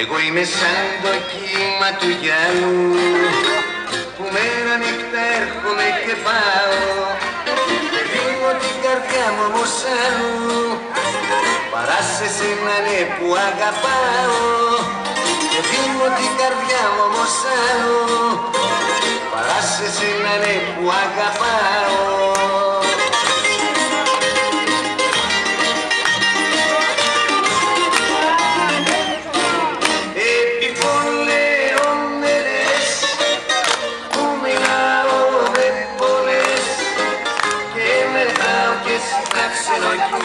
Εγώ είμαι σαν το κύμα του γυαλού που μέρα νύχτα έρχομαι και πάω. Παιδί μου την καρδιά μου όμως αλλού παρά σε σένα ναι που αγαπάω. Παιδί μου την καρδιά μου όμως αλλού παρά σε σένα ναι που αγαπάω. Like